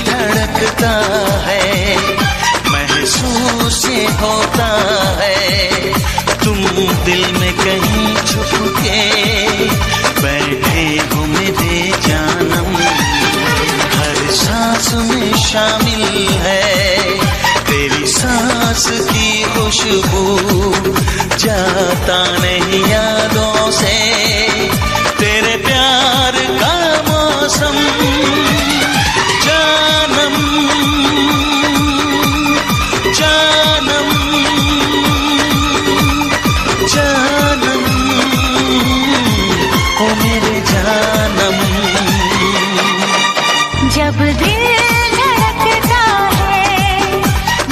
धड़कता है, महसूस ये होता है, तुम दिल में कहीं छुप के बैठे हो मेरे जानम। हर सांस में शामिल है तेरी सांस की खुशबू, जाता नहीं यादों से तेरे प्यार का मौसम। जानम जानम जानम ओ मेरे जानम। जब दिल धड़कता है,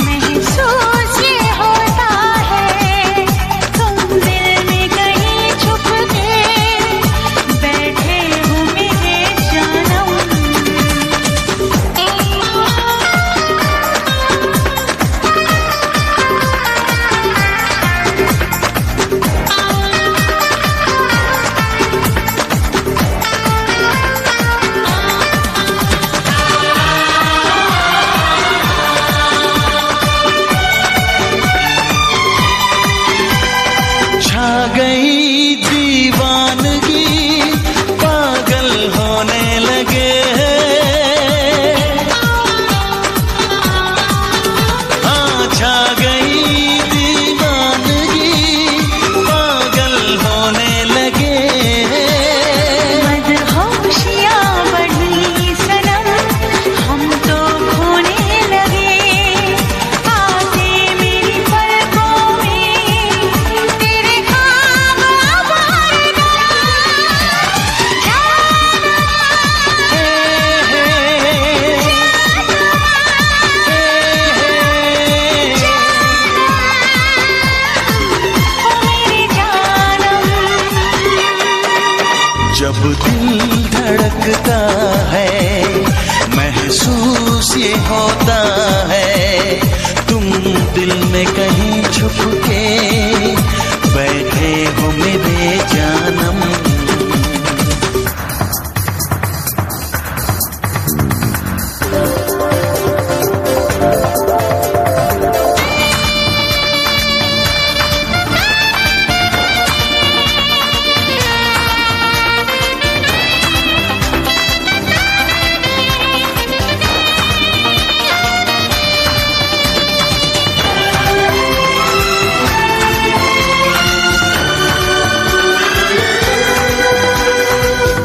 महसूस ये होता है, तुम दिल में कहीं छुप के बैठे हो मेरे जानम। छा गई दीवानगी, पागल होने लगे, हाँ छा गई दीवानगी, पागल होने लगे। मदहोशियाँ बढ़ी सनम, हम तो खोने लगे, आके मेरी पलकों में तेरे ख्वाब आवाज़ मेरे जानम। जब दिल धड़कता है, महसूस ये होता है, तुम दिल में कहीं छुप के बैठे हो मेरे जानम।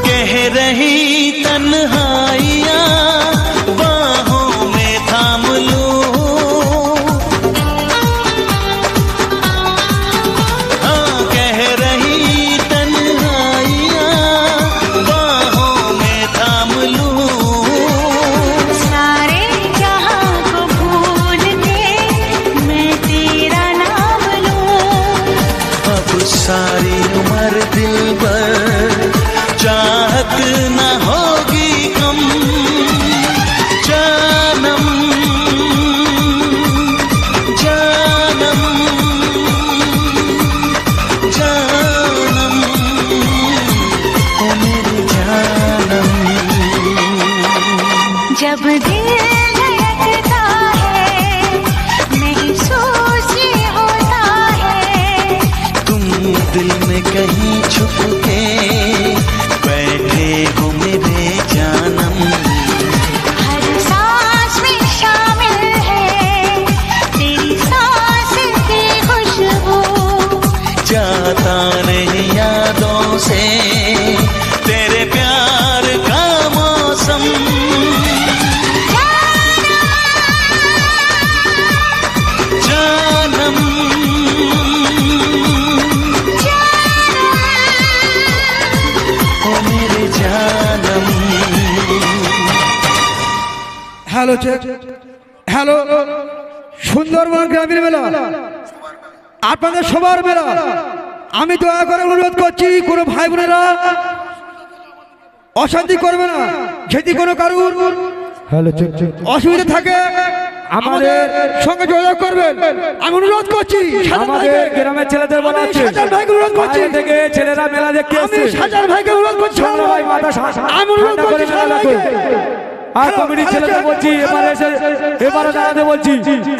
कह रही तन्हाइयाँ बाहों में थाम लूं, हाँ कह रही तन्हाइयाँ बाहों में थाम लूं। सारे जहां को भूल के मैं तेरा नाम लूं। अब सारी उम्र दिल पर चाहत न होगी कम। जानम जानम जानम ओ मेरे जानम। जब दिल धड़कता है, महसूस ये होता है, तुम दिल में कहीं छुप के बैठे हो मेरे जानम। हर सांस में शामिल है तेरी सांस की खुशबू, जाता नहीं यादों से तेरे प्यार का मौसम। जानम ओ मेरे जानम। হ্যালো চেক, হ্যালো সুন্দরবন গ্রামীণ মেলা আপনাদের সবার মেলা। আমি দয়া করে অনুরোধ করছি কোনো ভাই বোনেরা অশান্তি করবে না। যদি কোনো কারুর অসুবিধা থাকে আমাদের সঙ্গে যোগাযোগ করবেন, আমি অনুরোধ করছি। আমাদের গ্রামের ছেলেদের বলা আছে, সাজার ভাইকে অনুরোধ করছি, বাইরে থেকে ছেলেরা মেলা দেখতে আমি এসেছে। সাজার ভাইকে অনুরোধ করছি, ভাই মাথা আমি অনুরোধ করছি মেলা দেখো। আর কমিটি ছেলেদের বলছি এবারে দাঁড়াতে বলছি।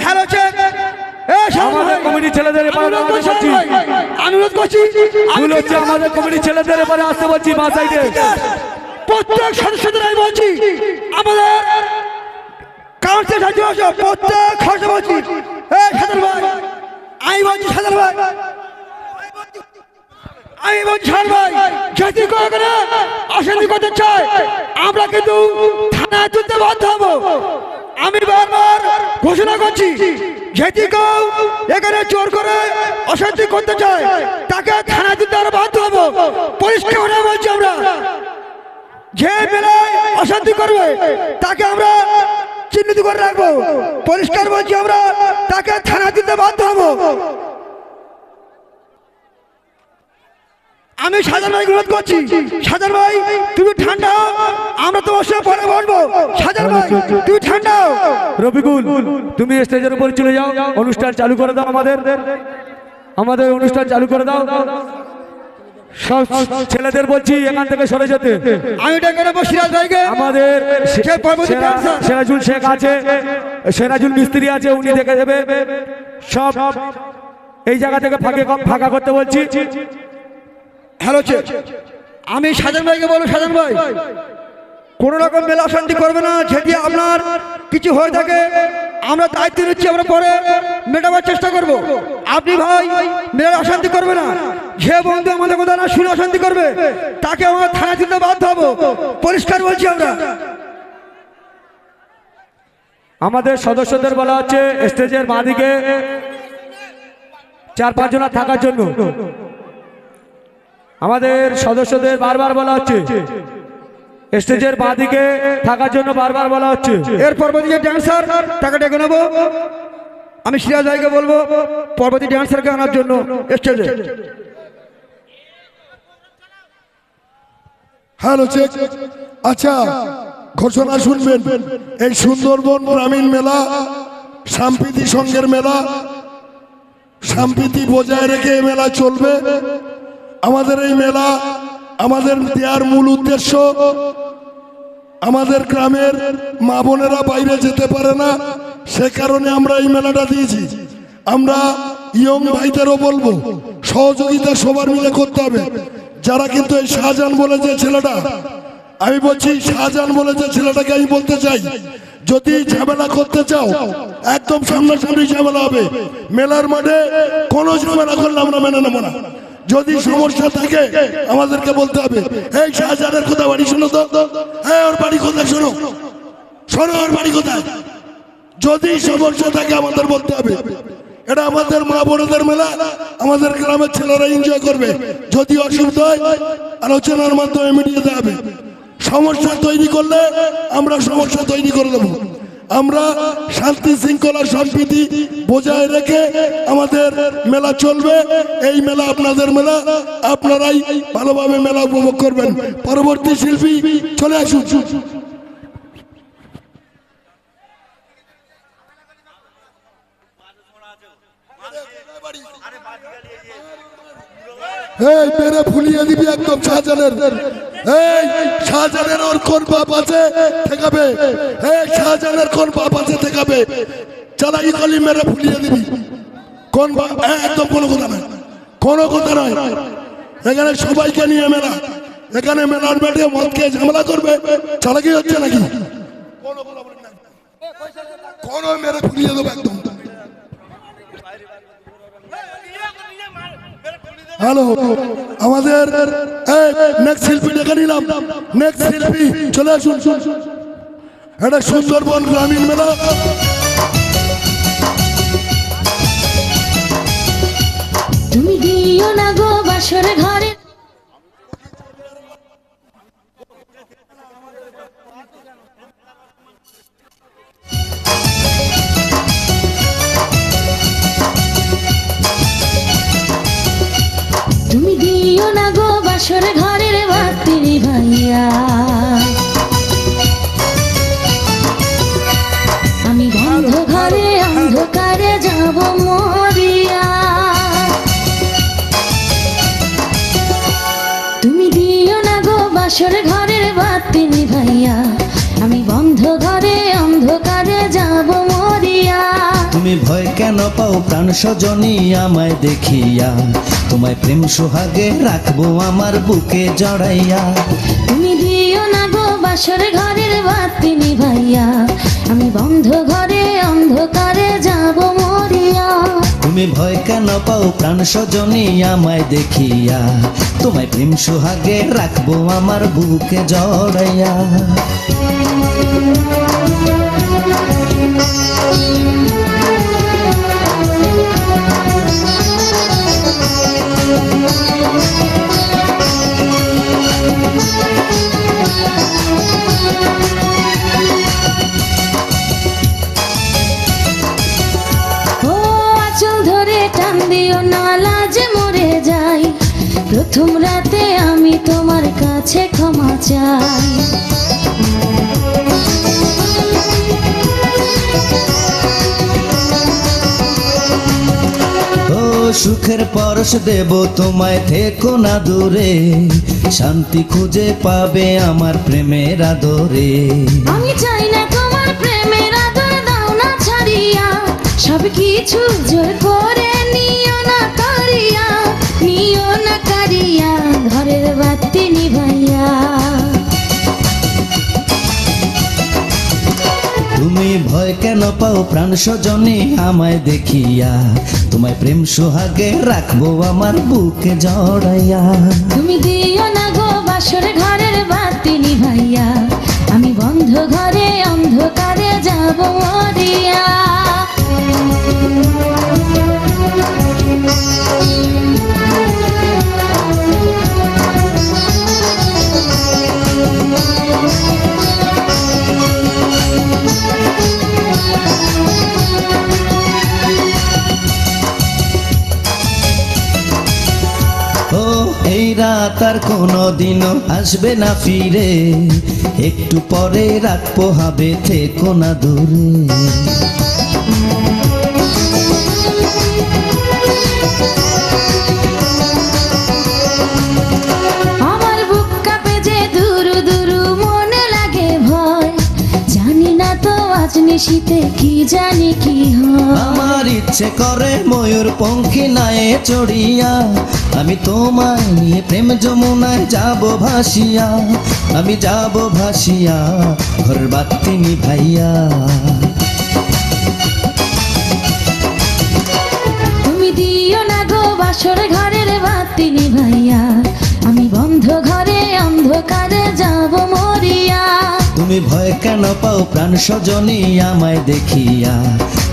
হ্যালো চেক আমাদের কমিটি ছেলেদের এবারে দাঁড়াতে বলছি। অনুরোধ করছি ভুল হচ্ছে, আমাদের কমিটি ছেলেদের এবারে আসতে বলছি মা সাইডে। প্রত্যেক সদস্যদের আমি বলছি আমাদের কাউন্সিল সদস্য প্রত্যেক সদস্য বলছি সাধারণ ভাই আমি বলছি সাধারণ ভাই আমি বলছি সাধারণ ভাই যদি করে অশান্তি করতে চাই আমরা কিন্তু থানায় তুলতে বাধ্য হবো। আমি বারবার ঘোষণা করছি যেটি কেউ এখানে জোর করে অশান্তি করতে চায় তাকে থানায় তুলতে আমরা বাধ্য হবো। পরিষ্কার কথা বলছি আমরা যে মেলায় অশান্তি করবে তাকে আমরা চিহ্নিত করে রাখবো। পরিষ্কার বলছি আমরা তাকে থানা দিতে বাধ্য হবো। আমি সাজান ভাই অনুরোধ করছি সাজান ভাই তুমি ঠান্ডা হও, আমরা তোমার সঙ্গে পরে বসবো। সাজান ভাই তুমি ঠান্ডা হও। রফিকুল তুমি স্টেজের উপর চলে যাও, অনুষ্ঠান চালু করে দাও। আমাদের অনুষ্ঠান চালু করে দাও। সব ছেলেদের বলছি এখান থেকে সরে যেতে। আমি ডেকে নেবো সিরাজ ভাইকে। আমাদের সেরাজুল শেখ আছে, সেরাজুল মিস্ত্রি আছে, উনি দেখে দেবে। সব এই জায়গা থেকে ফাঁকা করতে বলছি। হ্যালো চেক আমি সাজান ভাইকে বলবো সাজান ভাই কোন রকম মেলা অশান্তি করবে না। যদি আপনার কিছু হয়ে থাকে আমরা দায়িত্ব নিচ্ছি, আমরা পরে মেটাবার চেষ্টা করব। আপনি ভাই মেলা অশান্তি করবে না। যে বন্ধু আমাদের কথা না শুনে অশান্তি করবে তাকে আমরা থানা দিতে বাধ্য হবো। পরিষ্কার বলছি আমরা। আমাদের সদস্যদের বলা হচ্ছে স্টেজের বাঁদিকে 4-5 জন থাকার জন্য। আমাদের সদস্যদের বারবার বলা হচ্ছে স্টেজের বাঁদিকে থাকার জন্য বারবার বলা হচ্ছে। এর পরবর্তী যে ড্যান্সার তাকে ডেকে নেবো। আমি সিরাজ ভাইকে বলবো পরবর্তী ড্যান্সারকে আনার জন্য স্টেজে। হ্যালো চেক আচ্ছা ঘোষণা শুনবেন। এই সুন্দরবন গ্রামীণ মেলা সম্প্রীতি সংঘের মেলা, সম্প্রীতি বজায় রেখে এই মেলা চলবে। আমাদের এই মেলা আমাদের দেওয়ার মূল উদ্দেশ্য আমাদের গ্রামের মা বোনেরা বাইরে যেতে পারে না, সে কারণে আমরা এই মেলাটা দিয়েছি। আমরা ইয়ং ভাইদেরও বলবো সহযোগিতা সবার মিলে করতে হবে। যারা কিন্তু এই শাহজাহান বলে যে ছেলেটা, আমি বলছি শাহজাহান বলে যে ছেলেটাকে আমি বলতে চাই যদি ঝামেলা করতে চাও একদম সামনাসামনি ঝামেলা হবে। মেলার মাঠে কোনো ঝামেলা করলে আমরা মেনে নেবো না। যদি সমস্যা থাকে আমাদেরকে বলতে হবে এই শাহজাহানের কোথায় বাড়ি শোনো তো, হ্যাঁ ওর বাড়ি কোথায় শোনো, শোনো ওর বাড়ি কোথায়। যদি সমস্যা থাকে আমাদের বলতে হবে। এটা আমাদের মা বোনদের মেলা, আমাদের গ্রামের ছেলেরা এনজয় করবে। যদি অসুবিধা হয় আলোচনার মাধ্যমে মিটিয়ে দেওয়া হবে। সমস্যা তৈরি করলে আমরা সমস্যা তৈরি করে দেবো। আমরা শান্তি শৃঙ্খলা সম্প্রীতি বজায় রেখে আমাদের মেলা চলবে। এই মেলা আপনাদের মেলা, আপনারাই ভালোভাবে মেলা উপভোগ করবেন। পরবর্তী শিল্পী চলে আসুন। এই মেরে ফুলিয়ে দিবি একদম শাহজাহানের। এই শাহজাহানের ওর কোন বাপ আছে ঠেকাবে, এই শাহজাহানের কোন বাপ আছে ঠেকাবে। চালাকি কলি মেরে ফুলিয়ে দিবি কোন বাপ, একদম কোনো কথা নয়, কোনো কথা নয়। এখানে সবাইকে নিয়ে মেলা, এখানে মেলার মাঠে মদ খেয়ে ঝামেলা করবে, চালাকি হচ্ছে নাকি? কোন মেরে ফুলিয়ে দেবো একদম। হ্যালো আমাদের নেক্সট শিল্পী ডেকে নিলাম। নেক্সট শিল্পী চলে আসুন। এটা সুন্দরবন গ্রামীণ মেলা। তুমি দিও না গো বাসর ঘরে, তুমি দিও না গো বাসর ঘরের বাতি ভাইয়া। আমি বন্ধ ঘরে অন্ধকারে যাব মরিয়া। তুমি দিও না গো বাসর ঘরের বাতি ভাইয়া। আমি বন্ধ বন্ধ ঘরে অন্ধকারে যাব মরিয়া। তুমি ভয় কেন পাও প্রাণ সজনী আমায় দেখিয়া, তোমায় প্রেম সোহাগে রাখবো আমার বুকে জড়াইয়া। তুমি দিও না গো বাসর ঘরের বাতি নিভাইয়া, আমি বন্ধ ঘরে অন্ধকারে যাব মরিয়া। তুমি ভয় কেন পাও প্রাণ সজনী আমায় দেখিয়া, তোমায় প্রেম সোহাগে রাখবো আমার বুকে জড়াইয়া। ও আঁচল ধরে টান দিও না, লাজে মরে যাই। প্রথম রাতে আমি তোমার কাছে ক্ষমা চাই। ও সুখের পরশ দেব তোমায়, থেকো না দূরে, শান্তি খুঁজে পাবে আমার প্রেমের আদরে। আমি চাই না তোমার প্রেমের আদর, দাও না ছাড়িয়া, সব কিছু জোর করে নিও না কারিয়া, নিও না কারিয়া, ঘরের বাতি নিভাইয়া। তুমি ভয় কেন পাও প্রাণ সজনী আমায় দেখিয়া, তোমায় প্রেম সোহাগে রাখবো আমার বুকে জড়াইয়া। তুমি দিও না গো বাসর ঘরের বাতি নিভাইয়া, আমি বন্ধ ঘরে অন্ধকারে যাব মরিয়া। ও এই রাত আর কোনো দিনও আসবে না ফিরে, একটু পরে রাত পোহাবে, থেকো না দূরে। আমার বুক কাঁপে যে দুরু দুরু, মনে লাগে ভয়, জানি না তো আজ নিশীতে কি জানি কি হয়। আমার ইচ্ছে করে ময়ূর পঙ্খী নায়ে চড়িয়া, আমি তোমায় নিয়ে প্রেম যমুনায় যাব ভাসিয়া, আমি যাব ভাসিয়া, ঘর বাতি নিভাইয়া। তুমি দিও না গো বাসর ঘরের বাতি নিভাইয়া, আমি বন্ধ ঘরে অন্ধকারে যাব মরিয়া। তুমি ভয় কেন পাও প্রাণ সজনী আমায় দেখিয়া,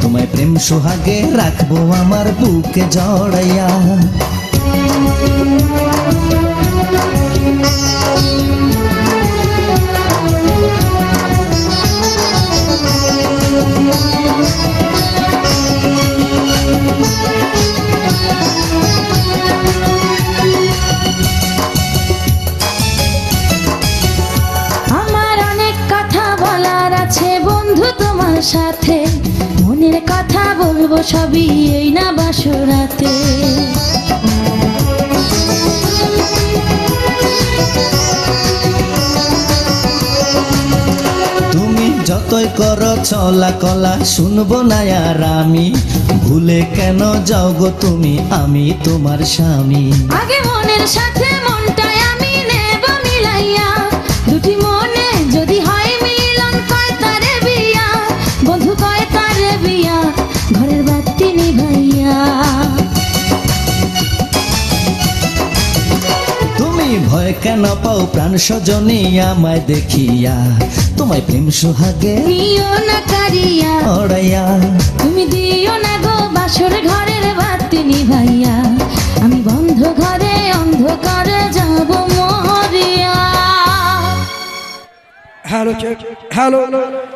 তোমায় প্রেম সোহাগে রাখবো আমার বুকে জড়াইয়া। আমার অনেক কথা বলার আছে বন্ধু তোমার সাথে, মনের কথা বলবো সবই এই না বাসরাতে। তুমি যতই করো চলা কলা শুনবো না আর আমি, ভুলে কেন যাও গো তুমি, আমি তোমার স্বামী। আগে মনের সাথে মনটাই আমি নেব মিলাইয়া, দুটি মনে যদি হয় মিলন, কয় তারে বিয়া, বন্ধু কয় তারে বিয়া, ঘরের বাতি নিভাইয়া। তুমি ভয় কেন পাও প্রাণ সজনী আমায় দেখিয়া, তোমায় প্রেম সোহাগে নিও না কারিয়া, জড়াইয়া। তুমি দিও না গো বাসর ঘরের বাতি নিভাইয়া, আমি বন্ধ ঘরে অন্ধকারে যাব মরিয়া। Hello check, hello.